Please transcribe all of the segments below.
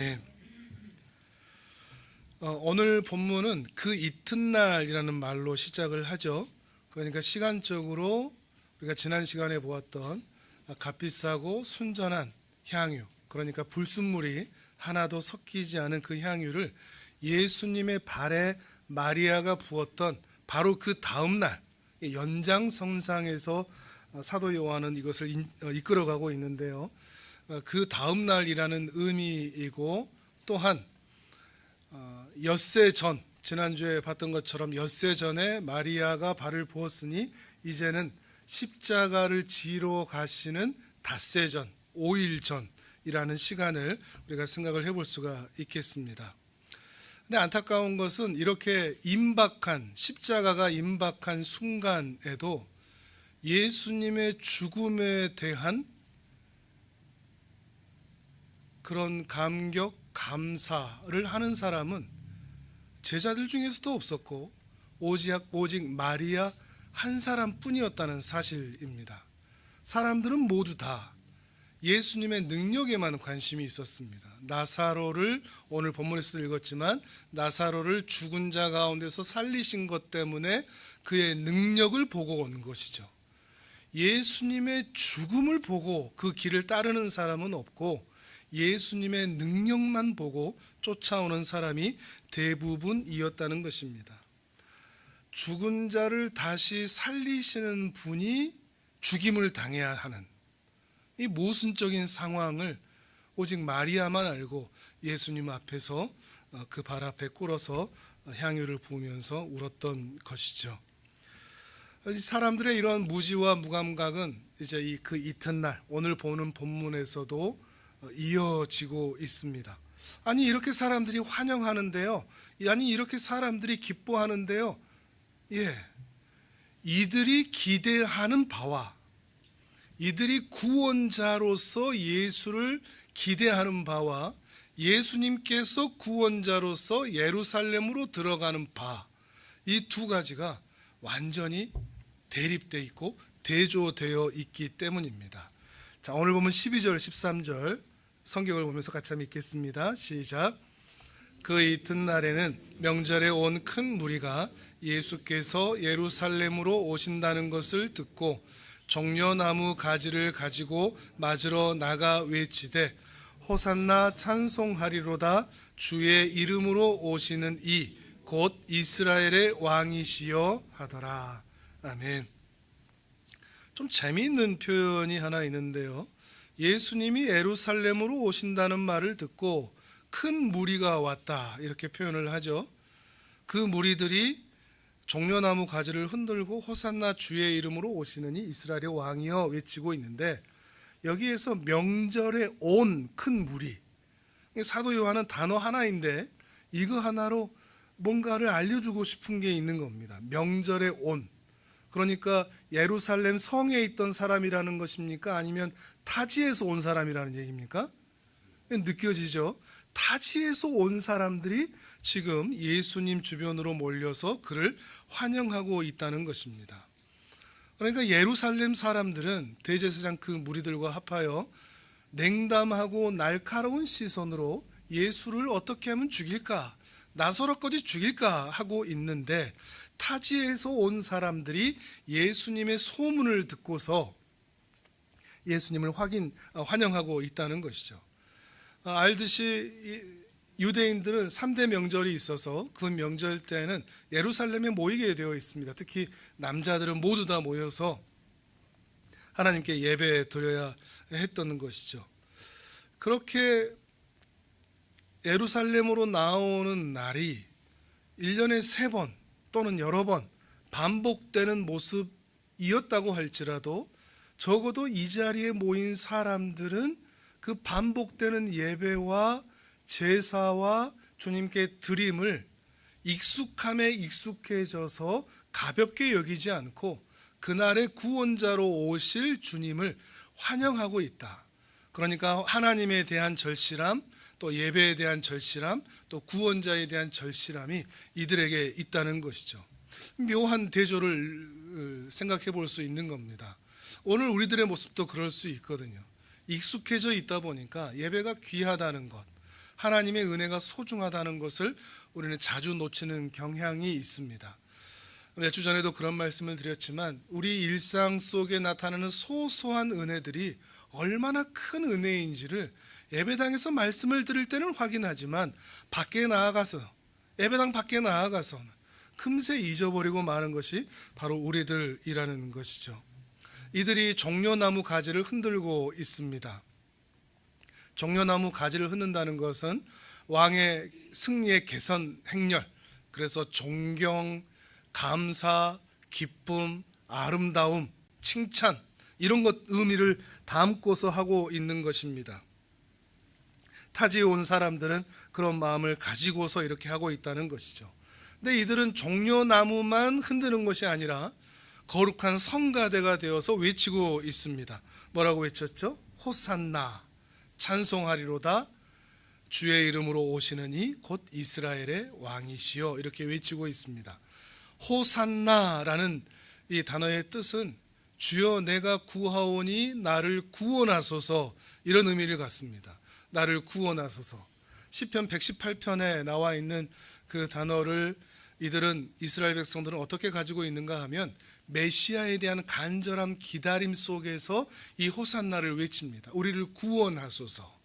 네. 오늘 본문은 그 이튿날이라는 말로 시작을 하죠. 그러니까 시간적으로 우리가 지난 시간에 보았던 값비싸고 순전한 향유, 그러니까 불순물이 하나도 섞이지 않은 그 향유를 예수님의 발에 마리아가 부었던 바로 그 다음날 연장선상에서 사도 요한은 이것을 이끌어가고 있는데요. 그 다음날이라는 의미이고, 또한 엿새 전, 지난주에 봤던 것처럼 엿새 전에 마리아가 발을 부었으니 이제는 십자가를 지러 가시는 닷새 전, 5일 전이라는 시간을 우리가 생각을 해볼 수가 있겠습니다. 근데 안타까운 것은 이렇게 십자가가 임박한 순간에도 예수님의 죽음에 대한 그런 감격, 감사를 하는 사람은 제자들 중에서도 없었고 오직 마리아 한 사람뿐이었다는 사실입니다. 사람들은 모두 다 예수님의 능력에만 관심이 있었습니다. 나사로를 오늘 본문에서 읽었지만 나사로를 죽은 자 가운데서 살리신 것 때문에 그의 능력을 보고 온 것이죠. 예수님의 죽음을 보고 그 길을 따르는 사람은 없고 예수님의 능력만 보고 쫓아오는 사람이 대부분이었다는 것입니다. 죽은 자를 다시 살리시는 분이 죽임을 당해야 하는 이 모순적인 상황을 오직 마리아만 알고 예수님 앞에서 그 발 앞에 꿇어서 향유를 부으면서 울었던 것이죠. 사람들의 이런 무지와 무감각은 이제 그 이튿날 오늘 보는 본문에서도 이어지고 있습니다. 아니, 이렇게 사람들이 환영하는데요, 아니 이렇게 사람들이 기뻐하는데요, 이들이 기대하는 바와 이들이 구원자로서 예수를 기대하는 바와 예수님께서 구원자로서 예루살렘으로 들어가는 바, 이 두 가지가 완전히 대립되어 있고 대조되어 있기 때문입니다. 자, 오늘 보면 12절 13절 성경을 보면서 같이 한번 읽겠습니다. 시작. 그 이튿날에는 명절에 온 큰 무리가 예수께서 예루살렘으로 오신다는 것을 듣고 종려나무 가지를 가지고 맞으러 나가 외치되 호산나 찬송하리로다, 주의 이름으로 오시는 이 곧 이스라엘의 왕이시여 하더라. 아멘. 좀 재미있는 표현이 하나 있는데요, 예수님이 예루살렘으로 오신다는 말을 듣고 큰 무리가 왔다, 이렇게 표현을 하죠. 그 무리들이 종려나무 가지를 흔들고 호산나 주의 이름으로 오시느니 이스라엘의 왕이여 외치고 있는데, 여기에서 명절에 온 큰 무리, 사도 요한은 단어 하나인데 이거 하나로 뭔가를 알려주고 싶은 게 있는 겁니다. 명절에 온, 그러니까 예루살렘 성에 있던 사람이라는 것입니까? 아니면 타지에서 온 사람이라는 얘기입니까? 느껴지죠? 타지에서 온 사람들이 지금 예수님 주변으로 몰려서 그를 환영하고 있다는 것입니다. 그러니까 예루살렘 사람들은 대제사장 그 무리들과 합하여 냉담하고 날카로운 시선으로 예수를 어떻게 하면 죽일까, 나사로까지 죽일까 하고 있는데, 타지에서 온 사람들이 예수님의 소문을 듣고서 예수님을 환영하고 있다는 것이죠. 알듯이 유대인들은 3대 명절이 있어서 그 명절 때는 예루살렘에 모이게 되어 있습니다. 특히 남자들은 모두 다 모여서 하나님께 예배 드려야 했던 것이죠. 그렇게 예루살렘으로 나오는 날이 1년에 3번 또는 여러 번 반복되는 모습이었다고 할지라도 적어도 이 자리에 모인 사람들은 그 반복되는 예배와 제사와 주님께 드림을 익숙함에 익숙해져서 가볍게 여기지 않고 그날의 구원자로 오실 주님을 환영하고 있다. 그러니까 하나님에 대한 절실함, 또 예배에 대한 절실함, 또 구원자에 대한 절실함이 이들에게 있다는 것이죠. 묘한 대조를 생각해 볼 수 있는 겁니다. 오늘 우리들의 모습도 그럴 수 있거든요. 익숙해져 있다 보니까 예배가 귀하다는 것, 하나님의 은혜가 소중하다는 것을 우리는 자주 놓치는 경향이 있습니다. 몇 주 전에도 그런 말씀을 드렸지만 우리 일상 속에 나타나는 소소한 은혜들이 얼마나 큰 은혜인지를 예배당에서 말씀을 들을 때는 확인하지만 밖에 나아가서, 예배당 밖에 나아가서 금세 잊어버리고 마는 것이 바로 우리들이라는 것이죠. 이들이 종려나무 가지를 흔들고 있습니다. 종려나무 가지를 흔든다는 것은 왕의 승리의 개선 행렬, 그래서 존경, 감사, 기쁨, 아름다움, 칭찬, 이런 것 의미를 담고서 하고 있는 것입니다. 타지에 온 사람들은 그런 마음을 가지고서 이렇게 하고 있다는 것이죠. 근데 이들은 종려나무만 흔드는 것이 아니라 거룩한 성가대가 되어서 외치고 있습니다. 뭐라고 외쳤죠? 호산나, 찬송하리로다, 주의 이름으로 오시는 이 곧 이스라엘의 왕이시여, 이렇게 외치고 있습니다. 호산나라는 이 단어의 뜻은 주여 내가 구하오니 나를 구원하소서, 이런 의미를 갖습니다. 나를 구원하소서. 시편 118편에 나와 있는 그 단어를 이들은, 이스라엘 백성들은 어떻게 가지고 있는가 하면 메시아에 대한 간절한 기다림 속에서 이 호산나를 외칩니다. 우리를 구원하소서,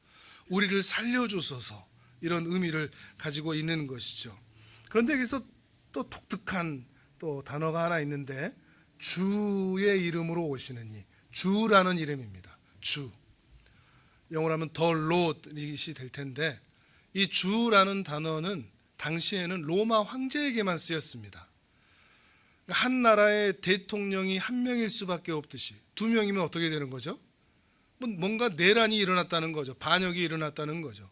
우리를 살려주소서, 이런 의미를 가지고 있는 것이죠. 그런데 여기서 또 독특한 또 단어가 하나 있는데, 주의 이름으로 오시느니, 주라는 이름입니다. 주, 영어로 하면 the Lord이 될 텐데, 이 주라는 단어는 당시에는 로마 황제에게만 쓰였습니다. 한 나라의 대통령이 한 명일 수밖에 없듯이 두 명이면 어떻게 되는 거죠? 뭔가 내란이 일어났다는 거죠. 반역이 일어났다는 거죠.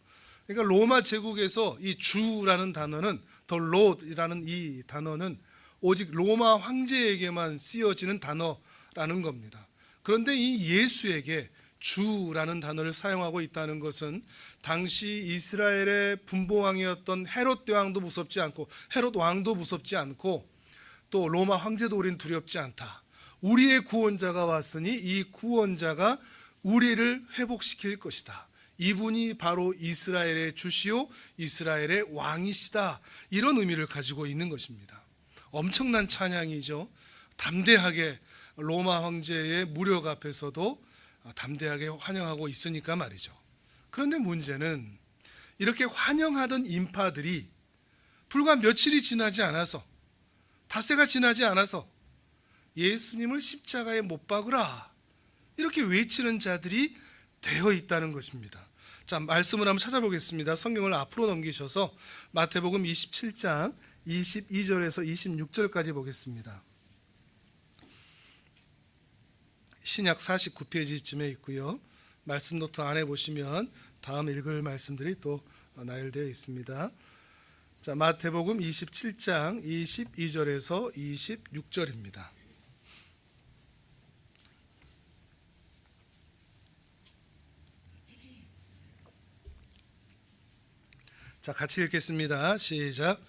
그러니까 로마 제국에서 이 주라는 단어는, the Lord이라는 이 단어는 오직 로마 황제에게만 쓰여지는 단어라는 겁니다. 그런데 이 예수에게 주라는 단어를 사용하고 있다는 것은 당시 이스라엘의 분봉왕이었던 헤롯 대왕도 무섭지 않고, 헤롯 왕도 무섭지 않고, 또 로마 황제도 우린 두렵지 않다. 우리의 구원자가 왔으니 이 구원자가 우리를 회복시킬 것이다. 이분이 바로 이스라엘의 주시오, 이스라엘의 왕이시다. 이런 의미를 가지고 있는 것입니다. 엄청난 찬양이죠. 담대하게 로마 황제의 무력 앞에서도 담대하게 환영하고 있으니까 말이죠. 그런데 문제는 이렇게 환영하던 인파들이 불과 며칠이 지나지 않아서, 닷새가 지나지 않아서 예수님을 십자가에 못 박으라, 이렇게 외치는 자들이 되어 있다는 것입니다. 자, 말씀을 한번 찾아보겠습니다. 성경을 앞으로 넘기셔서 마태복음 27장 22절에서 26절까지 보겠습니다. 신약 49페이지쯤에 있고요. 말씀 노트 안에 보시면 다음 읽을 말씀들이 또 나열되어 있습니다. 자, 마태복음 27장 22절에서 26절입니다. 자, 같이 읽겠습니다. 시작.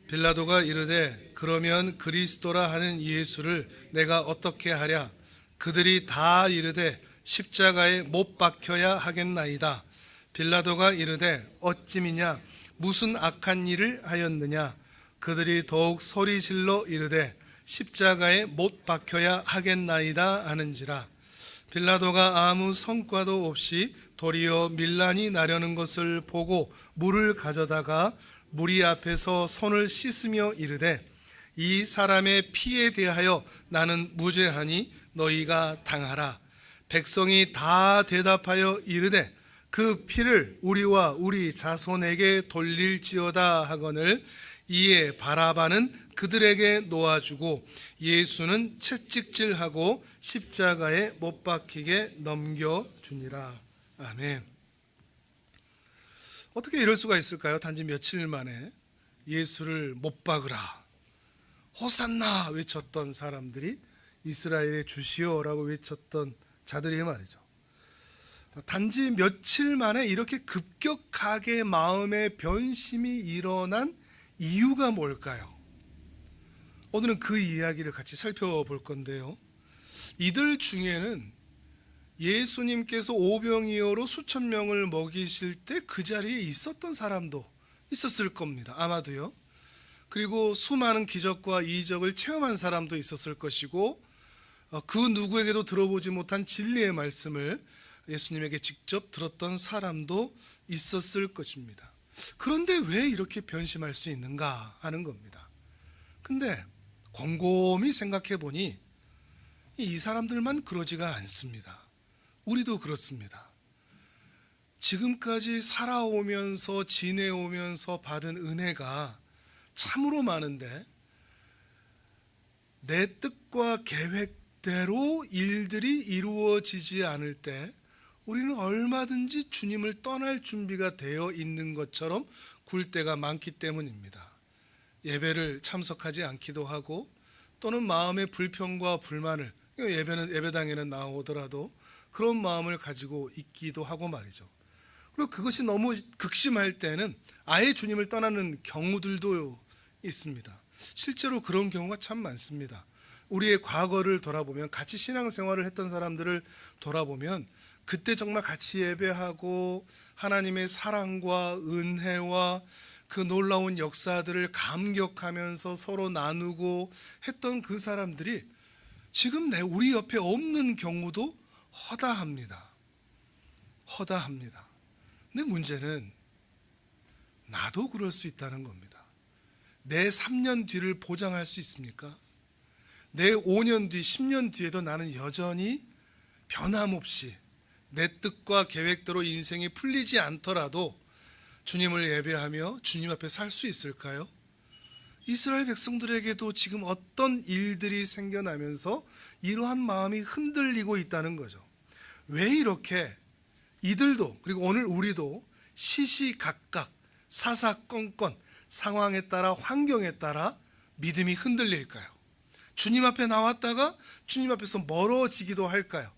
빌라도가 이르되 그러면 그리스도라 하는 예수를 내가 어떻게 하랴? 그들이 다 이르되 십자가에 못 박혀야 하겠나이다. 빌라도가 이르되 어찌미냐? 무슨 악한 일을 하였느냐? 그들이 더욱 소리질러 이르되 십자가에 못 박혀야 하겠나이다 하는지라. 빌라도가 아무 성과도 없이 도리어 밀란이 나려는 것을 보고 물을 가져다가 무리 앞에서 손을 씻으며 이르되 이 사람의 피에 대하여 나는 무죄하니 너희가 당하라. 백성이 다 대답하여 이르되 그 피를 우리와 우리 자손에게 돌릴지어다 하거늘 이에 바라바는 그들에게 놓아주고 예수는 채찍질하고 십자가에 못 박히게 넘겨주니라. 아멘. 어떻게 이럴 수가 있을까요? 단지 며칠 만에 예수를 못 박으라, 호산나 외쳤던 사람들이 이스라엘의 주시오라고 외쳤던 자들이 말이죠. 단지 며칠 만에 이렇게 급격하게 마음의 변심이 일어난 이유가 뭘까요? 오늘은 그 이야기를 같이 살펴볼 건데요. 이들 중에는 예수님께서 오병이어로 수천 명을 먹이실 때 그 자리에 있었던 사람도 있었을 겁니다. 아마도요. 그리고 수많은 기적과 이적을 체험한 사람도 있었을 것이고, 그 누구에게도 들어보지 못한 진리의 말씀을 예수님에게 직접 들었던 사람도 있었을 것입니다. 그런데 왜 이렇게 변심할 수 있는가 하는 겁니다. 근데 곰곰이 생각해 보니 이 사람들만 그러지가 않습니다. 우리도 그렇습니다. 지금까지 살아오면서 지내오면서 받은 은혜가 참으로 많은데 내 뜻과 계획대로 일들이 이루어지지 않을 때 우리는 얼마든지 주님을 떠날 준비가 되어 있는 것처럼 굴 때가 많기 때문입니다. 예배를 참석하지 않기도 하고, 또는 마음의 불평과 불만을, 예배당에는 나오더라도 그런 마음을 가지고 있기도 하고 말이죠. 그리고 그것이 너무 극심할 때는 아예 주님을 떠나는 경우들도 있습니다. 실제로 그런 경우가 참 많습니다. 우리의 과거를 돌아보면, 같이 신앙생활을 했던 사람들을 돌아보면 그때 정말 같이 예배하고 하나님의 사랑과 은혜와 그 놀라운 역사들을 감격하면서 서로 나누고 했던 그 사람들이 지금 우리 옆에 없는 경우도 허다합니다. 근데 문제는 나도 그럴 수 있다는 겁니다. 내 3년 뒤를 보장할 수 있습니까? 내 5년 뒤, 10년 뒤에도 나는 여전히 변함없이 내 뜻과 계획대로 인생이 풀리지 않더라도 주님을 예배하며 주님 앞에 살 수 있을까요? 이스라엘 백성들에게도 지금 어떤 일들이 생겨나면서 이러한 마음이 흔들리고 있다는 거죠. 왜 이렇게 이들도, 그리고 오늘 우리도 시시각각 사사건건 상황에 따라, 환경에 따라 믿음이 흔들릴까요? 주님 앞에 나왔다가 주님 앞에서 멀어지기도 할까요?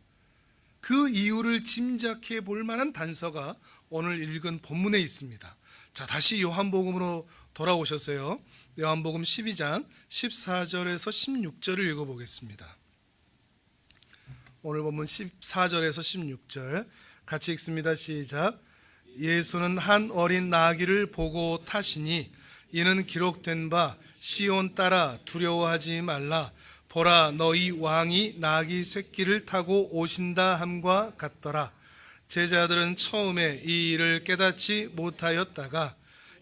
그 이유를 짐작해 볼 만한 단서가 오늘 읽은 본문에 있습니다. 자, 다시 요한복음으로 돌아오셨어요. 요한복음 12장 14절에서 16절을 읽어보겠습니다. 오늘 본문 14절에서 16절 같이 읽습니다. 시작. 예수는 한 어린 나귀를 보고 타시니 이는 기록된 바 시온 따라 두려워하지 말라. 보라, 너희 왕이 나귀 새끼를 타고 오신다 함과 같더라. 제자들은 처음에 이 일을 깨닫지 못하였다가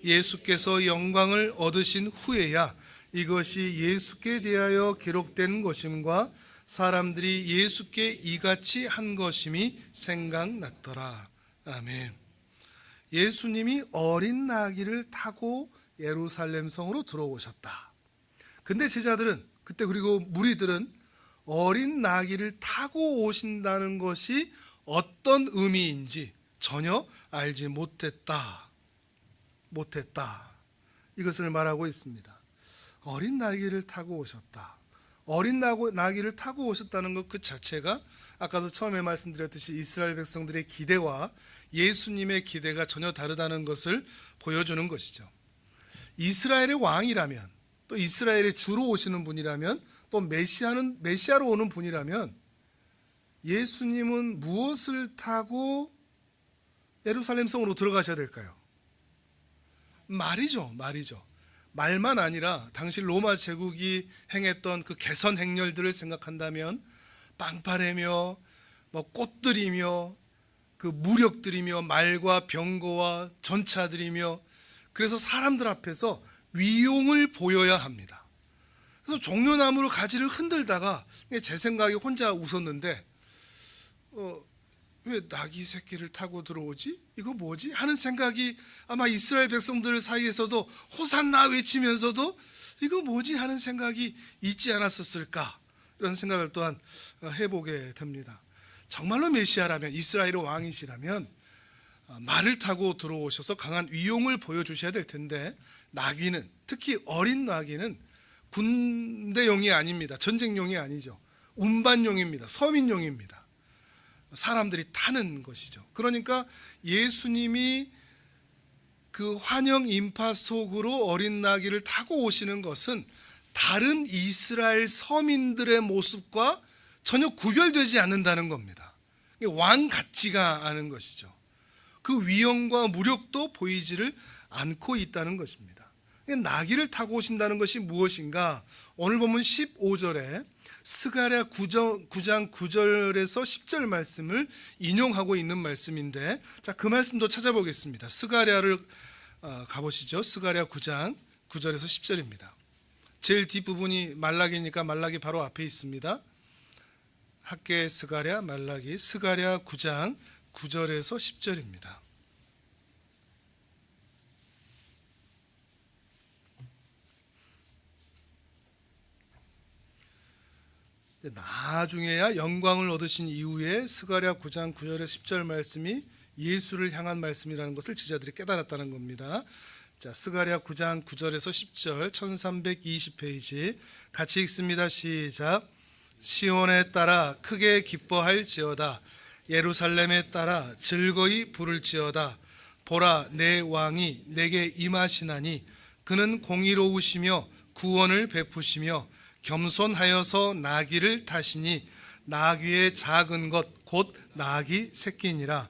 예수께서 영광을 얻으신 후에야 이것이 예수께 대하여 기록된 것임과 사람들이 예수께 이같이 한 것임이 생각났더라. 아멘. 예수님이 어린 나귀를 타고 예루살렘 성으로 들어오셨다. 근데 제자들은 그때, 그리고 무리들은 어린 나귀를 타고 오신다는 것이 어떤 의미인지 전혀 알지 못했다. 이것을 말하고 있습니다. 어린 나귀를 타고 오셨다. 어린 나귀를 타고 오셨다는 것 그 자체가 아까도 처음에 말씀드렸듯이 이스라엘 백성들의 기대와 예수님의 기대가 전혀 다르다는 것을 보여주는 것이죠. 이스라엘의 왕이라면, 또 이스라엘에 주로 오시는 분이라면, 또 메시아로 오는 분이라면 예수님은 무엇을 타고 예루살렘 성으로 들어가셔야 될까요? 말이죠. 말만 아니라 당시 로마 제국이 행했던 그 개선 행렬들을 생각한다면 빵파레며 꽃들이며 그 무력들이며 말과 병거와 전차들이며, 그래서 사람들 앞에서 위용을 보여야 합니다. 그래서 종려나무로 가지를 흔들다가 제 생각에 혼자 웃었는데, 왜 나귀 새끼를 타고 들어오지? 이거 뭐지? 하는 생각이 아마 이스라엘 백성들 사이에서도 호산나 외치면서도 이거 뭐지? 하는 생각이 있지 않았었을까? 이런 생각을 또한 해보게 됩니다. 정말로 메시아라면, 이스라엘의 왕이시라면 말을 타고 들어오셔서 강한 위용을 보여주셔야 될 텐데, 나귀는, 특히 어린 나귀는 군대용이 아닙니다. 전쟁용이 아니죠. 운반용입니다. 서민용입니다. 사람들이 타는 것이죠. 그러니까 예수님이 그 환영 인파 속으로 어린 나귀를 타고 오시는 것은 다른 이스라엘 서민들의 모습과 전혀 구별되지 않는다는 겁니다. 왕 같지가 않은 것이죠. 그 위엄과 무력도 보이지를 않고 있다는 것입니다. 나귀를 타고 오신다는 것이 무엇인가? 오늘 본문 15절에 스가랴 9장 9절에서 10절 말씀을 인용하고 있는 말씀인데, 자, 그 말씀도 찾아보겠습니다. 스가랴를 가보시죠. 스가랴 9장 9절에서 10절입니다. 제일 뒷부분이 말라기니까 말라기 바로 앞에 있습니다. 학계 스가랴 말라기 스가랴 9장 9절에서 10절입니다. 나중에야 영광을 얻으신 이후에 스가랴 9장 9절에 10절 말씀이 예수를 향한 말씀이라는 것을 제자들이 깨달았다는 겁니다. 자, 스가랴 9장 9절에서 10절 1320페이지 같이 읽습니다. 시작. 시온에 따라 크게 기뻐할지어다. 예루살렘에 따라 즐거이 부를지어다. 보라, 내 왕이 내게 임하시나니 그는 공의로우시며 구원을 베푸시며 겸손하여서 나귀를 타시니 나귀의 작은 것 곧 나귀 새끼니라.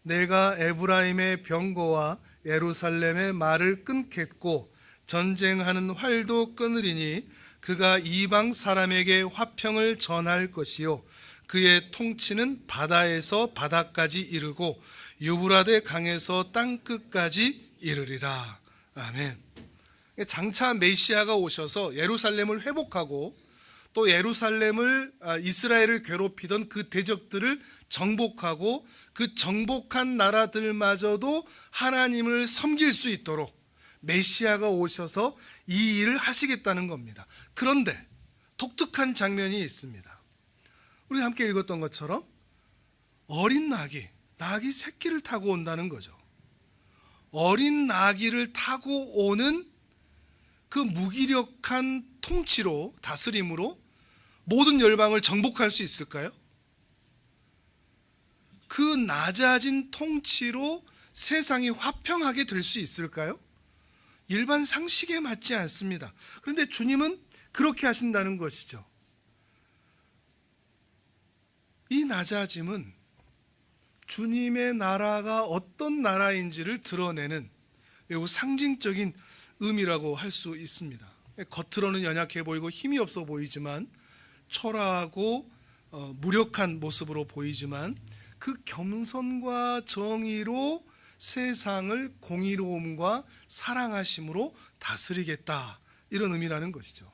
내가 에브라임의 병거와 예루살렘의 말을 끊겠고 전쟁하는 활도 끊으리니 그가 이방 사람에게 화평을 전할 것이요 그의 통치는 바다에서 바다까지 이르고 유브라데 강에서 땅끝까지 이르리라. 아멘. 장차 메시아가 오셔서 예루살렘을 회복하고 또 예루살렘을 이스라엘을 괴롭히던 그 대적들을 정복하고 그 정복한 나라들마저도 하나님을 섬길 수 있도록 메시아가 오셔서 이 일을 하시겠다는 겁니다. 그런데 독특한 장면이 있습니다. 우리 함께 읽었던 것처럼 어린 나귀 새끼를 타고 온다는 거죠. 어린 나귀를 타고 오는 그 무기력한 통치로, 다스림으로 모든 열방을 정복할 수 있을까요? 그 낮아진 통치로 세상이 화평하게 될 수 있을까요? 일반 상식에 맞지 않습니다. 그런데 주님은 그렇게 하신다는 것이죠. 이 낮아짐은 주님의 나라가 어떤 나라인지를 드러내는 매우 상징적인 의미라고 할 수 있습니다. 겉으로는 연약해 보이고 힘이 없어 보이지만 초라하고 무력한 모습으로 보이지만 그 겸손과 정의로 세상을 공의로움과 사랑하심으로 다스리겠다, 이런 의미라는 것이죠.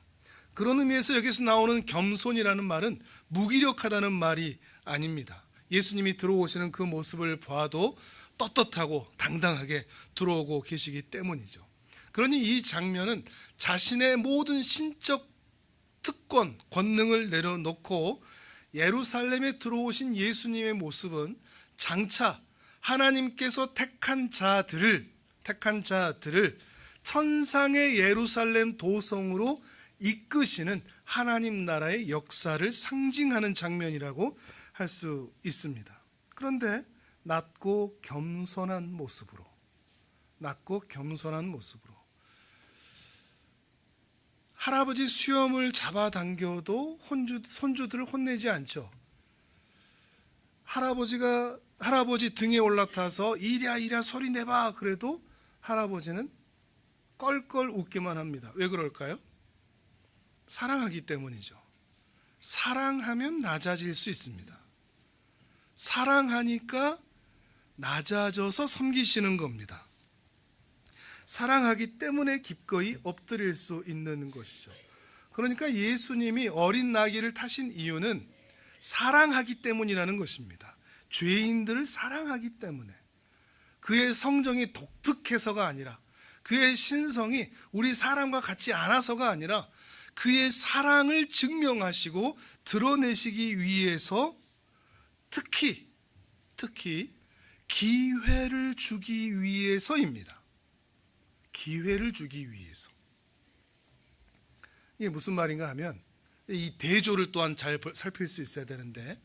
그런 의미에서 여기서 나오는 겸손이라는 말은 무기력하다는 말이 아닙니다. 예수님이 들어오시는 그 모습을 봐도 떳떳하고 당당하게 들어오고 계시기 때문이죠. 그러니 이 장면은 자신의 모든 신적 특권, 권능을 내려놓고 예루살렘에 들어오신 예수님의 모습은 장차 하나님께서 택한 자들을 천상의 예루살렘 도성으로 이끄시는 하나님 나라의 역사를 상징하는 장면이라고 할 수 있습니다. 그런데 낮고 겸손한 모습으로 할아버지 수염을 잡아당겨도 손주들을 혼내지 않죠. 할아버지 등에 올라타서 이랴 소리 내봐 그래도 할아버지는 껄껄 웃기만 합니다. 왜 그럴까요? 사랑하기 때문이죠. 사랑하면 낮아질 수 있습니다. 사랑하니까 낮아져서 섬기시는 겁니다. 사랑하기 때문에 기꺼이 엎드릴 수 있는 것이죠. 그러니까 예수님이 어린 나귀를 타신 이유는 사랑하기 때문이라는 것입니다. 죄인들을 사랑하기 때문에, 그의 성정이 독특해서가 아니라, 그의 신성이 우리 사람과 같지 않아서가 아니라 그의 사랑을 증명하시고 드러내시기 위해서 특히 기회를 주기 위해서입니다. 기회를 주기 위해서. 이게 무슨 말인가 하면 이 대조를 또한 잘 살필 수 있어야 되는데,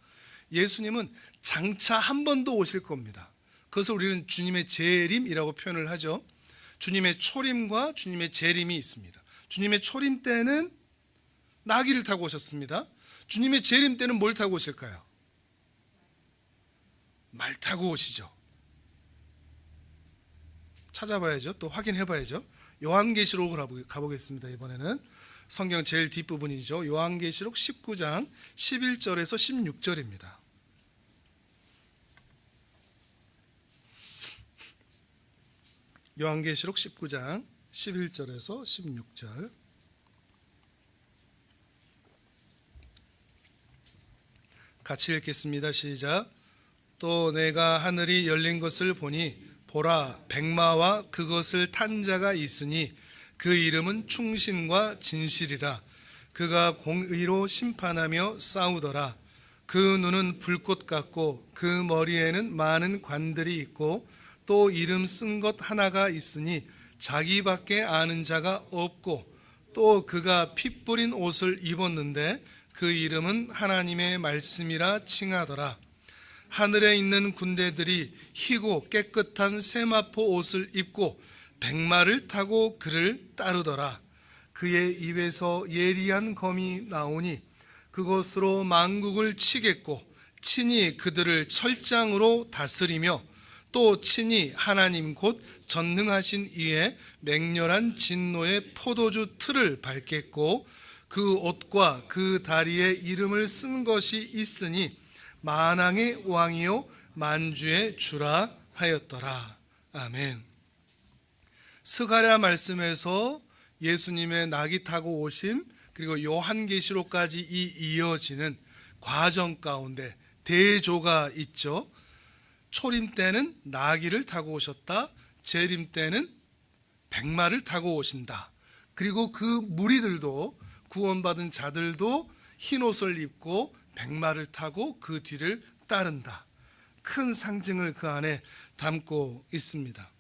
예수님은 장차 한 번 더 오실 겁니다. 그래서 우리는 주님의 재림이라고 표현을 하죠. 주님의 초림과 주님의 재림이 있습니다. 주님의 초림 때는 나귀를 타고 오셨습니다. 주님의 재림 때는 뭘 타고 오실까요? 말 타고 오시죠. 찾아봐야죠. 또 확인해봐야죠. 요한계시록으로 가보겠습니다. 이번에는 성경 제일 뒷부분이죠. 요한계시록 19장 11절에서 16절입니다. 요한계시록 19장 11절에서 16절. 같이 읽겠습니다. 시작. 또 내가 하늘이 열린 것을 보니 보라, 백마와 그것을 탄 자가 있으니 그 이름은 충신과 진실이라. 그가 공의로 심판하며 싸우더라. 그 눈은 불꽃 같고 그 머리에는 많은 관들이 있고 또 이름 쓴 것 하나가 있으니 자기밖에 아는 자가 없고 또 그가 피 뿌린 옷을 입었는데 그 이름은 하나님의 말씀이라 칭하더라. 하늘에 있는 군대들이 희고 깨끗한 세마포 옷을 입고 백마를 타고 그를 따르더라. 그의 입에서 예리한 검이 나오니 그것으로 만국을 치겠고 친히 그들을 철장으로 다스리며 또 친히 하나님 곧 전능하신 이의 맹렬한 진노의 포도주 틀을 밟겠고 그 옷과 그 다리에 이름을 쓴 것이 있으니 만왕의 왕이요 만주의 주라 하였더라. 아멘. 스가랴 말씀에서 예수님의 낙이 타고 오심, 그리고 요한계시록까지 이어지는 과정 가운데 대조가 있죠. 초림 때는 나귀를 타고 오셨다. 재림 때는 백마를 타고 오신다. 그리고 그 무리들도, 구원받은 자들도 흰 옷을 입고 백마를 타고 그 뒤를 따른다. 큰 상징을 그 안에 담고 있습니다.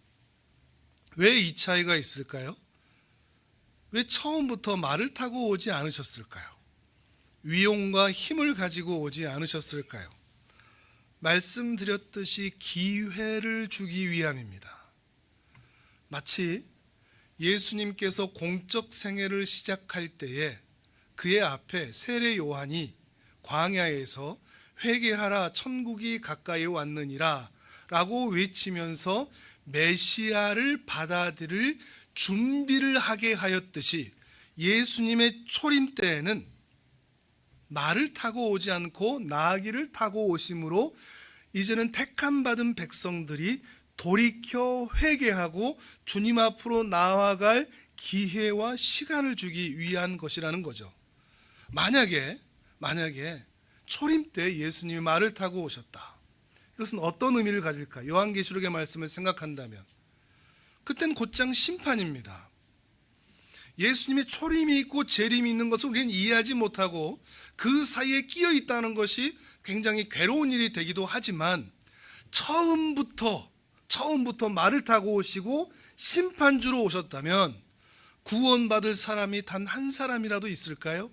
왜 이 차이가 있을까요? 왜 처음부터 말을 타고 오지 않으셨을까요? 위용과 힘을 가지고 오지 않으셨을까요? 말씀드렸듯이 기회를 주기 위함입니다. 마치 예수님께서 공적 생애를 시작할 때에 그의 앞에 세례 요한이 광야에서 회개하라 천국이 가까이 왔느니라 라고 외치면서 메시아를 받아들일 준비를 하게 하였듯이 예수님의 초림 때에는 말을 타고 오지 않고 나귀를 타고 오심으로 이제는 택함 받은 백성들이 돌이켜 회개하고 주님 앞으로 나아갈 기회와 시간을 주기 위한 것이라는 거죠. 만약에 초림 때 예수님이 말을 타고 오셨다. 이것은 어떤 의미를 가질까? 요한계시록의 말씀을 생각한다면 그땐 곧장 심판입니다. 예수님의 초림이 있고 재림이 있는 것을 우리는 이해하지 못하고 그 사이에 끼어 있다는 것이 굉장히 괴로운 일이 되기도 하지만 처음부터 말을 타고 오시고 심판주로 오셨다면 구원받을 사람이 단 한 사람이라도 있을까요?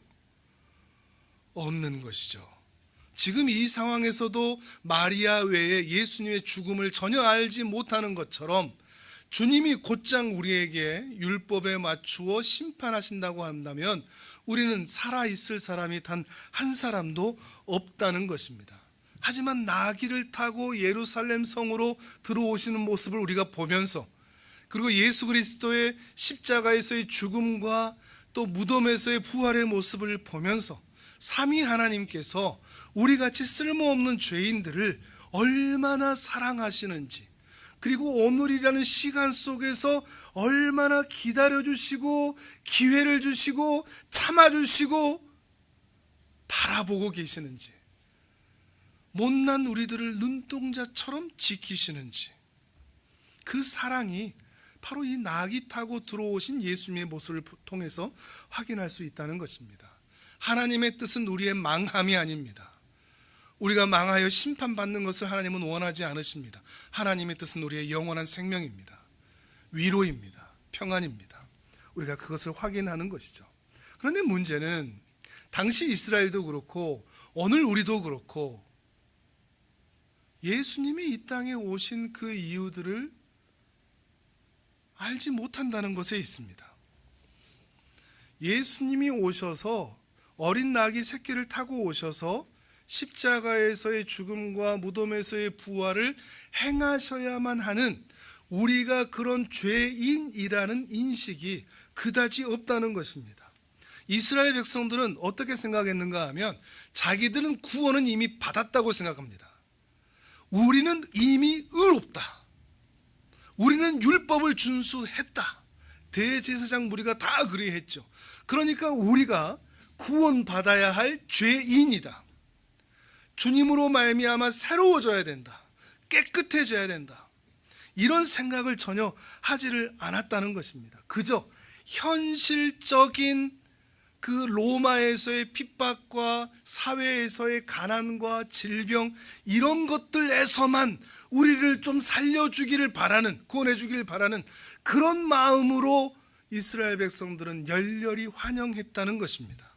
없는 것이죠. 지금 이 상황에서도 마리아 외에 예수님의 죽음을 전혀 알지 못하는 것처럼 주님이 곧장 우리에게 율법에 맞추어 심판하신다고 한다면 우리는 살아있을 사람이 단 한 사람도 없다는 것입니다. 하지만 나귀를 타고 예루살렘 성으로 들어오시는 모습을 우리가 보면서, 그리고 예수 그리스도의 십자가에서의 죽음과 또 무덤에서의 부활의 모습을 보면서 삼위 하나님께서 우리같이 쓸모없는 죄인들을 얼마나 사랑하시는지, 그리고 오늘이라는 시간 속에서 얼마나 기다려주시고 기회를 주시고 참아주시고 바라보고 계시는지, 못난 우리들을 눈동자처럼 지키시는지, 그 사랑이 바로 이 나귀 타고 들어오신 예수님의 모습을 통해서 확인할 수 있다는 것입니다. 하나님의 뜻은 우리의 망함이 아닙니다. 우리가 망하여 심판받는 것을 하나님은 원하지 않으십니다. 하나님의 뜻은 우리의 영원한 생명입니다. 위로입니다. 평안입니다. 우리가 그것을 확인하는 것이죠. 그런데 문제는 당시 이스라엘도 그렇고 오늘 우리도 그렇고 예수님이 이 땅에 오신 그 이유들을 알지 못한다는 것에 있습니다. 예수님이 오셔서 어린 나귀 새끼를 타고 오셔서 십자가에서의 죽음과 무덤에서의 부활을 행하셔야만 하는 우리가 그런 죄인이라는 인식이 그다지 없다는 것입니다. 이스라엘 백성들은 어떻게 생각했는가 하면 자기들은 구원은 이미 받았다고 생각합니다. 우리는 이미 의롭다. 우리는 율법을 준수했다. 대제사장 무리가 다 그리했죠. 그러니까 우리가 구원받아야 할 죄인이다. 주님으로 말미암아 새로워져야 된다. 깨끗해져야 된다. 이런 생각을 전혀 하지를 않았다는 것입니다. 그저 현실적인 그 로마에서의 핍박과 사회에서의 가난과 질병 이런 것들에서만 우리를 좀 살려주기를 바라는, 구원해주기를 바라는 그런 마음으로 이스라엘 백성들은 열렬히 환영했다는 것입니다.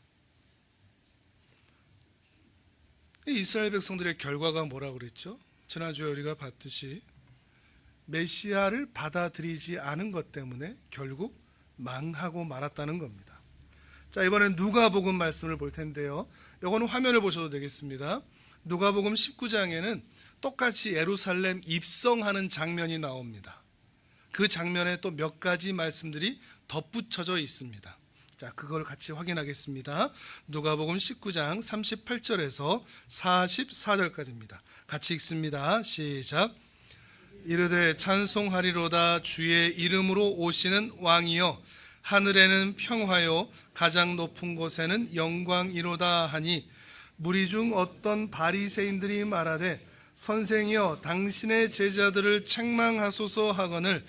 이스라엘 백성들의 결과가 뭐라고 그랬죠? 지난주에 우리가 봤듯이 메시아를 받아들이지 않은 것 때문에 결국 망하고 말았다는 겁니다. 자, 이번엔 누가복음 말씀을 볼 텐데요. 이거는 화면을 보셔도 되겠습니다. 누가복음 19장에는 똑같이 예루살렘 입성하는 장면이 나옵니다. 그 장면에 또 몇 가지 말씀들이 덧붙여져 있습니다. 자, 그걸 같이 확인하겠습니다. 누가복음 19장 38절에서 44절까지입니다. 같이 읽습니다. 시작. 이르되 찬송하리로다 주의 이름으로 오시는 왕이여 하늘에는 평화요 가장 높은 곳에는 영광이로다 하니 무리 중 어떤 바리새인들이 말하되 선생이여 당신의 제자들을 책망하소서 하거늘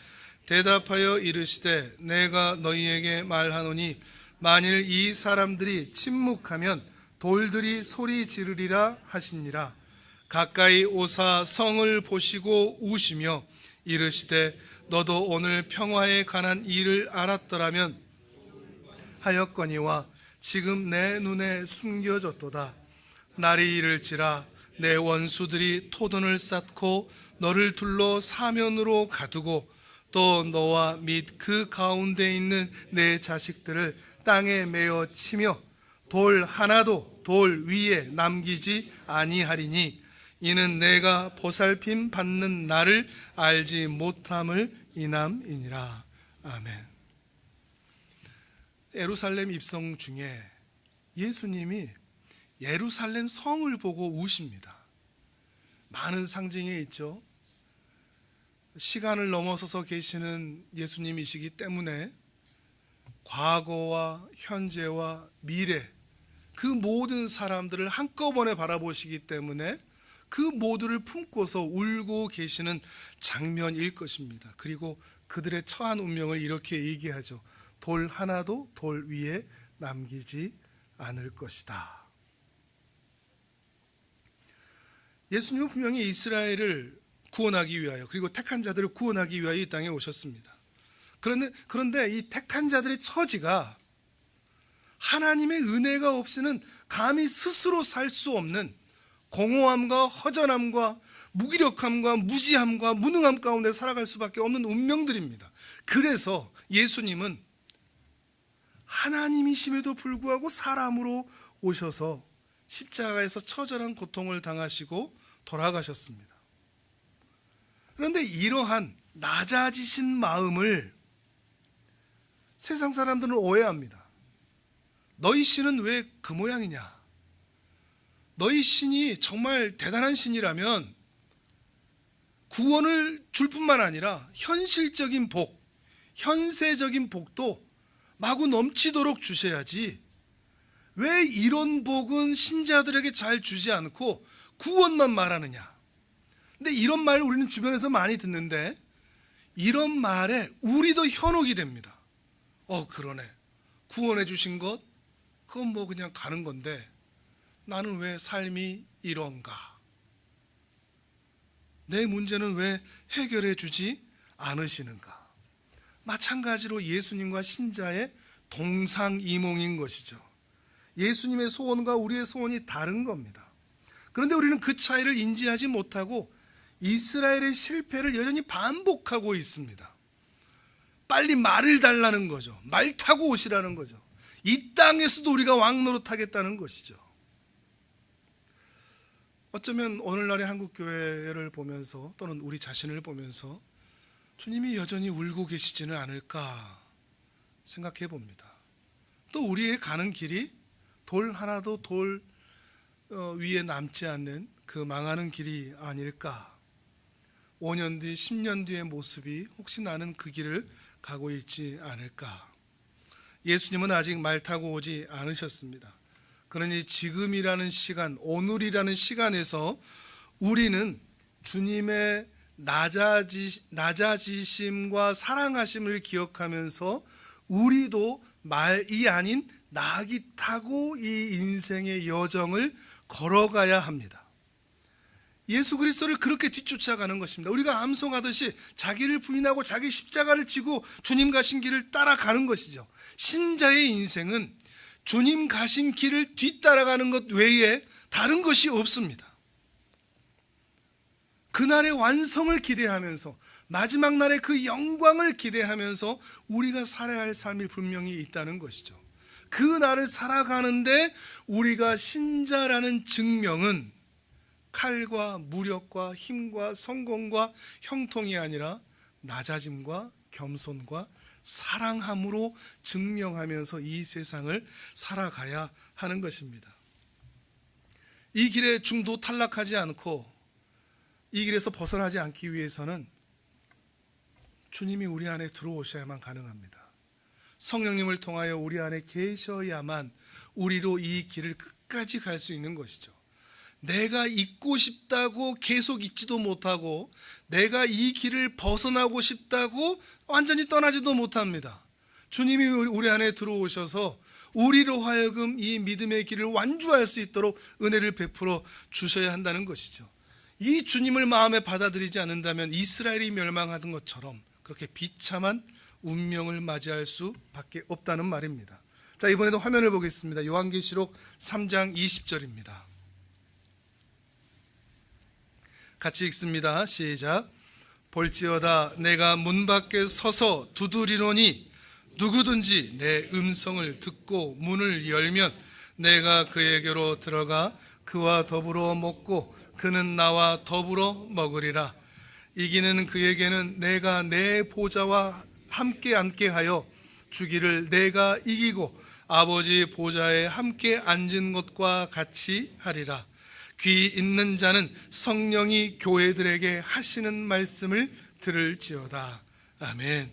대답하여 이르시되 내가 너희에게 말하노니 만일 이 사람들이 침묵하면 돌들이 소리 지르리라 하시니라. 가까이 오사 성을 보시고 우시며 이르시되 너도 오늘 평화에 관한 일을 알았더라면 하였거니와 지금 내 눈에 숨겨졌도다. 날이 이를지라 내 원수들이 토둔을 쌓고 너를 둘러 사면으로 가두고 또 너와 및 그 가운데 있는 내 자식들을 땅에 메어 치며 돌 하나도 돌 위에 남기지 아니하리니 이는 내가 보살핌 받는 나를 알지 못함을 인함이니라. 아멘. 예루살렘 입성 중에 예수님이 예루살렘 성을 보고 우십니다. 많은 상징이 있죠. 시간을 넘어서서 계시는 예수님이시기 때문에 과거와 현재와 미래 그 모든 사람들을 한꺼번에 바라보시기 때문에 그 모두를 품고서 울고 계시는 장면일 것입니다. 그리고 그들의 처한 운명을 이렇게 얘기하죠. 돌 하나도 돌 위에 남기지 않을 것이다. 예수님은 분명히 이스라엘을 구원하기 위하여 그리고 택한 자들을 구원하기 위하여 이 땅에 오셨습니다. 그런데 이 택한 자들의 처지가 하나님의 은혜가 없이는 감히 스스로 살 수 없는 공허함과 허전함과 무기력함과 무지함과 무능함 가운데 살아갈 수밖에 없는 운명들입니다. 그래서 예수님은 하나님이심에도 불구하고 사람으로 오셔서 십자가에서 처절한 고통을 당하시고 돌아가셨습니다. 그런데 이러한 낮아지신 마음을 세상 사람들은 오해합니다. 너희 신은 왜 그 모양이냐? 너희 신이 정말 대단한 신이라면 구원을 줄 뿐만 아니라 현실적인 복, 현세적인 복도 마구 넘치도록 주셔야지 왜 이런 복은 신자들에게 잘 주지 않고 구원만 말하느냐? 근데 이런 말 우리는 주변에서 많이 듣는데 이런 말에 우리도 현혹이 됩니다. 그러네. 구원해 주신 것 그건 뭐 그냥 가는 건데 나는 왜 삶이 이런가? 내 문제는 왜 해결해 주지 않으시는가? 마찬가지로 예수님과 신자의 동상이몽인 것이죠. 예수님의 소원과 우리의 소원이 다른 겁니다. 그런데 우리는 그 차이를 인지하지 못하고 이스라엘의 실패를 여전히 반복하고 있습니다. 빨리 말을 달라는 거죠. 말 타고 오시라는 거죠. 이 땅에서도 우리가 왕노릇 하겠다는 것이죠. 어쩌면 오늘날의 한국교회를 보면서 또는 우리 자신을 보면서 주님이 여전히 울고 계시지는 않을까 생각해 봅니다. 또 우리의 가는 길이 돌 하나도 돌 위에 남지 않는 그 망하는 길이 아닐까. 5년 뒤, 10년 뒤의 모습이 혹시 나는 그 길을 가고 있지 않을까. 예수님은 아직 말 타고 오지 않으셨습니다. 그러니 지금이라는 시간, 오늘이라는 시간에서 우리는 주님의 낮아지심과 사랑하심을 기억하면서 우리도 말이 아닌 낙이 타고 이 인생의 여정을 걸어가야 합니다. 예수 그리스도를 그렇게 뒤쫓아가는 것입니다. 우리가 암송하듯이 자기를 부인하고 자기 십자가를 지고 주님 가신 길을 따라가는 것이죠. 신자의 인생은 주님 가신 길을 뒤따라가는 것 외에 다른 것이 없습니다. 그날의 완성을 기대하면서 마지막 날의 그 영광을 기대하면서 우리가 살아야 할 삶이 분명히 있다는 것이죠. 그 날을 살아가는데 우리가 신자라는 증명은 칼과 무력과 힘과 성공과 형통이 아니라 낮아짐과 겸손과 사랑함으로 증명하면서 이 세상을 살아가야 하는 것입니다. 이 길에 중도 탈락하지 않고 이 길에서 벗어나지 않기 위해서는 주님이 우리 안에 들어오셔야만 가능합니다. 성령님을 통하여 우리 안에 계셔야만 우리로 이 길을 끝까지 갈 수 있는 것이죠. 내가 있고 싶다고 계속 있지도 못하고 내가 이 길을 벗어나고 싶다고 완전히 떠나지도 못합니다. 주님이 우리 안에 들어오셔서 우리로 하여금 이 믿음의 길을 완주할 수 있도록 은혜를 베풀어 주셔야 한다는 것이죠. 이 주님을 마음에 받아들이지 않는다면 이스라엘이 멸망하던 것처럼 그렇게 비참한 운명을 맞이할 수밖에 없다는 말입니다. 자, 이번에도 화면을 보겠습니다. 요한계시록 3장 20절입니다. 같이 읽습니다. 시작. 볼지어다 내가 문 밖에 서서 두드리노니 누구든지 내 음성을 듣고 문을 열면 내가 그에게로 들어가 그와 더불어 먹고 그는 나와 더불어 먹으리라. 이기는 그에게는 내가 내 보좌와 함께 앉게 하여 주기를 내가 이기고 아버지 보좌에 함께 앉은 것과 같이 하리라. 귀 있는 자는 성령이 교회들에게 하시는 말씀을 들을지어다. 아멘.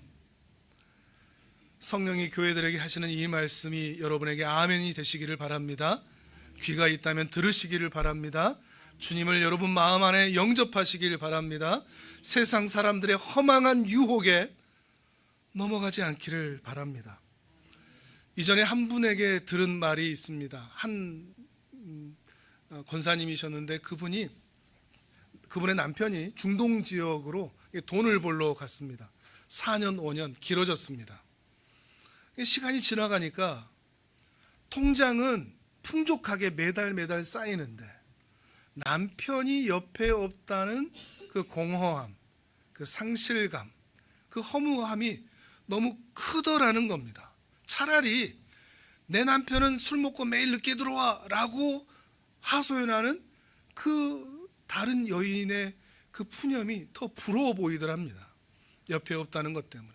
성령이 교회들에게 하시는 이 말씀이 여러분에게 아멘이 되시기를 바랍니다. 귀가 있다면 들으시기를 바랍니다. 주님을 여러분 마음 안에 영접하시기를 바랍니다. 세상 사람들의 허망한 유혹에 넘어가지 않기를 바랍니다. 이전에 한 분에게 들은 말이 있습니다. 한 권사님이셨는데 그분의 남편이 중동 지역으로 돈을 벌러 갔습니다. 4년 5년 길어졌습니다. 시간이 지나가니까 통장은 풍족하게 매달 쌓이는데 남편이 옆에 없다는 그 공허함, 그 상실감, 그 허무함이 너무 크더라는 겁니다. 차라리 내 남편은 술 먹고 매일 늦게 들어와 라고 하소연하는 그 다른 여인의 그 푸념이 더 부러워 보이더랍니다. 옆에 없다는 것 때문에.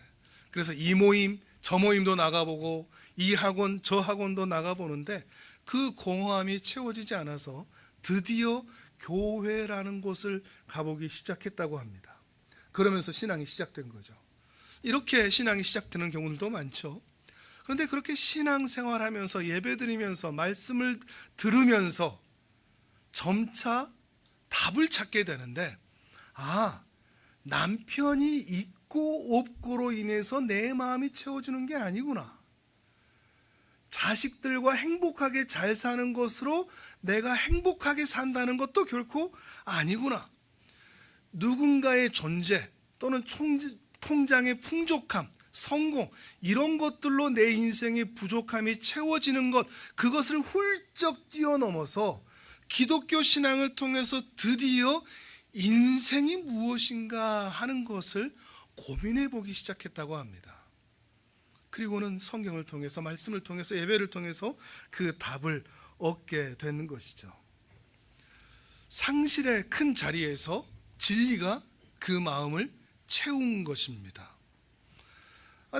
그래서 이 모임 저 모임도 나가보고 이 학원 저 학원도 나가보는데 그 공허함이 채워지지 않아서 드디어 교회라는 곳을 가보기 시작했다고 합니다. 그러면서 신앙이 시작된 거죠. 이렇게 신앙이 시작되는 경우들도 많죠. 그런데 그렇게 신앙생활하면서 예배드리면서 말씀을 들으면서 점차 답을 찾게 되는데, 남편이 있고 없고로 인해서 내 마음이 채워주는 게 아니구나. 자식들과 행복하게 잘 사는 것으로 내가 행복하게 산다는 것도 결코 아니구나. 누군가의 존재 또는 통장의 풍족함, 성공, 이런 것들로 내 인생의 부족함이 채워지는 것, 그것을 훌쩍 뛰어넘어서 기독교 신앙을 통해서 드디어 인생이 무엇인가 하는 것을 고민해 보기 시작했다고 합니다. 그리고는 성경을 통해서, 말씀을 통해서, 예배를 통해서 그 답을 얻게 되는 것이죠. 상실의 큰 자리에서 진리가 그 마음을 채운 것입니다.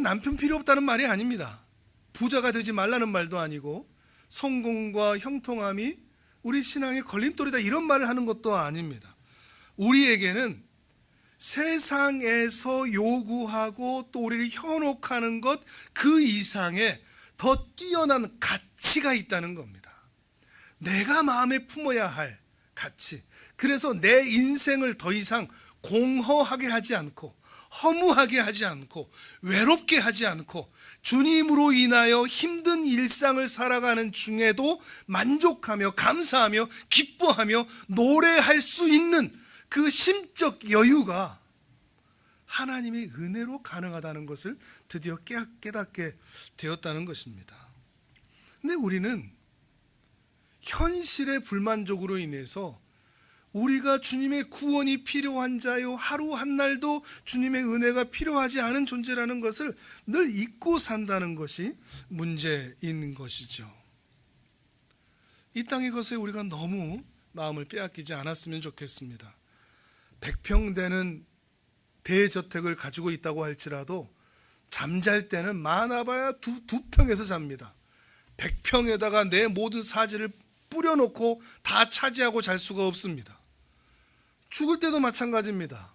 남편 필요 없다는 말이 아닙니다. 부자가 되지 말라는 말도 아니고 성공과 형통함이 우리 신앙의 걸림돌이다 이런 말을 하는 것도 아닙니다. 우리에게는 세상에서 요구하고 또 우리를 현혹하는 것 그 이상의 더 뛰어난 가치가 있다는 겁니다. 내가 마음에 품어야 할 가치. 그래서 내 인생을 더 이상 공허하게 하지 않고 허무하게 하지 않고 외롭게 하지 않고 주님으로 인하여 힘든 일상을 살아가는 중에도 만족하며 감사하며 기뻐하며 노래할 수 있는 그 심적 여유가 하나님의 은혜로 가능하다는 것을 드디어 깨닫게 되었다는 것입니다. 근데 우리는 현실의 불만족으로 인해서 우리가 주님의 구원이 필요한 자요, 하루 한 날도 주님의 은혜가 필요하지 않은 존재라는 것을 늘 잊고 산다는 것이 문제인 것이죠. 이 땅의 것에 우리가 너무 마음을 빼앗기지 않았으면 좋겠습니다. 100평 되는 대저택을 가지고 있다고 할지라도 잠잘 때는 많아봐야 두 평에서 잡니다. 100평에다가 내 모든 사지를 뿌려놓고 다 차지하고 잘 수가 없습니다. 죽을 때도 마찬가지입니다.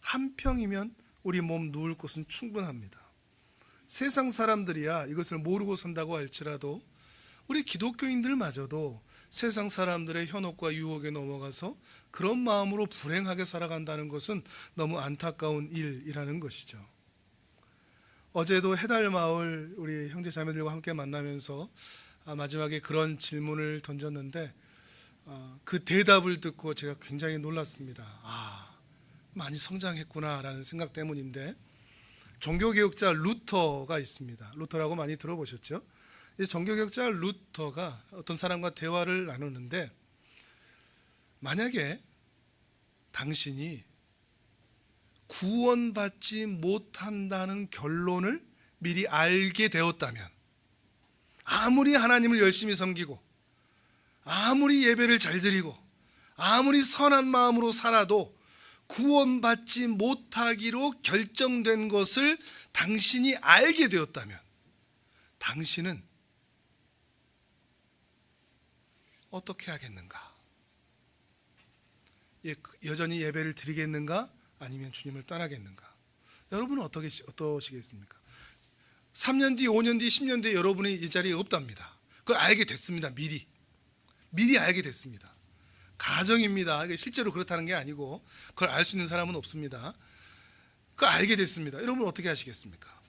한 평이면 우리 몸 누울 곳은 충분합니다. 세상 사람들이야 이것을 모르고 산다고 할지라도 우리 기독교인들마저도 세상 사람들의 현혹과 유혹에 넘어가서 그런 마음으로 불행하게 살아간다는 것은 너무 안타까운 일이라는 것이죠. 어제도 해달마을 우리 형제 자매들과 함께 만나면서 마지막에 그런 질문을 던졌는데 그 대답을 듣고 제가 굉장히 놀랐습니다. 많이 성장했구나라는 생각 때문인데, 종교개혁자 루터가 있습니다. 루터라고 많이 들어보셨죠? 종교개혁자 루터가 어떤 사람과 대화를 나누는데, 만약에 당신이 구원받지 못한다는 결론을 미리 알게 되었다면, 아무리 하나님을 열심히 섬기고 아무리 예배를 잘 드리고 아무리 선한 마음으로 살아도 구원받지 못하기로 결정된 것을 당신이 알게 되었다면, 당신은 어떻게 하겠는가? 여전히 예배를 드리겠는가? 아니면 주님을 떠나겠는가? 여러분은 어떠시겠습니까? 3년 뒤, 5년 뒤, 10년 뒤에 여러분이 이 자리에 없답니다. 그걸 알게 됐습니다. 미리 알게 됐습니다. 가정입니다. 실제로 그렇다는 게 아니고 그걸 알 수 있는 사람은 없습니다. 그걸 알게 됐습니다. 여러분 어떻게 하시겠습니까?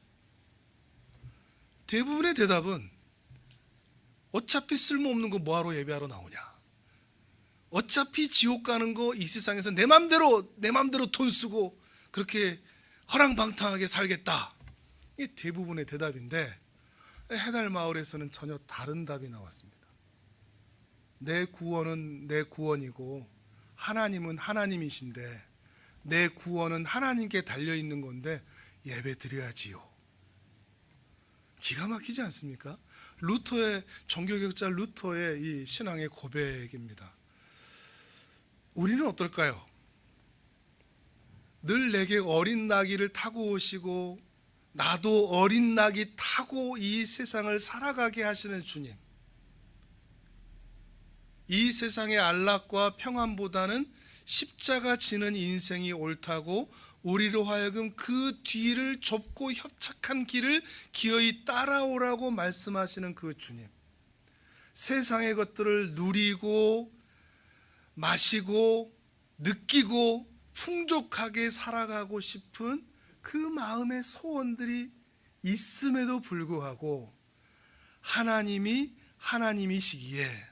대부분의 대답은 어차피 쓸모없는 거 뭐하러 예배하러 나오냐, 어차피 지옥 가는 거 이 세상에서 내 맘대로 돈 쓰고 그렇게 허랑방탕하게 살겠다, 이게 대부분의 대답인데, 해달마을에서는 전혀 다른 답이 나왔습니다. 내 구원은 내 구원이고 하나님은 하나님이신데 내 구원은 하나님께 달려있는 건데 예배 드려야지요. 기가 막히지 않습니까? 종교개혁자 루터의 이 신앙의 고백입니다. 우리는 어떨까요? 늘 내게 어린 나귀를 타고 오시고 나도 어린 나귀 타고 이 세상을 살아가게 하시는 주님, 이 세상의 안락과 평안보다는 십자가 지는 인생이 옳다고 우리로 하여금 그 뒤를 좁고 협착한 길을 기어이 따라오라고 말씀하시는 그 주님, 세상의 것들을 누리고 마시고 느끼고 풍족하게 살아가고 싶은 그 마음의 소원들이 있음에도 불구하고 하나님이 하나님이시기에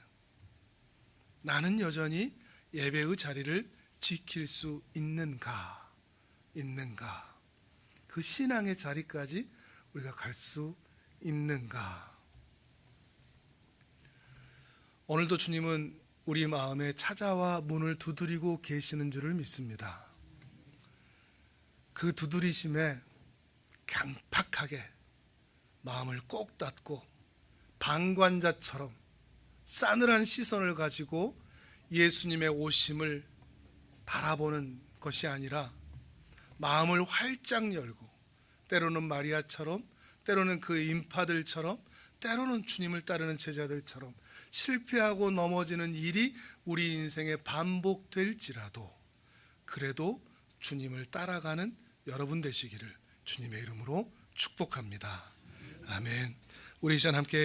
나는 여전히 예배의 자리를 지킬 수 있는가? 그 신앙의 자리까지 우리가 갈 수 있는가? 오늘도 주님은 우리 마음에 찾아와 문을 두드리고 계시는 줄을 믿습니다. 그 두드리심에 강팍하게 마음을 꼭 닫고 방관자처럼 싸늘한 시선을 가지고 예수님의 오심을 바라보는 것이 아니라 마음을 활짝 열고, 때로는 마리아처럼, 때로는 그 인파들처럼, 때로는 주님을 따르는 제자들처럼 실패하고 넘어지는 일이 우리 인생에 반복될지라도 그래도 주님을 따라가는 여러분 되시기를 주님의 이름으로 축복합니다. 아멘. 우리 이 시간 함께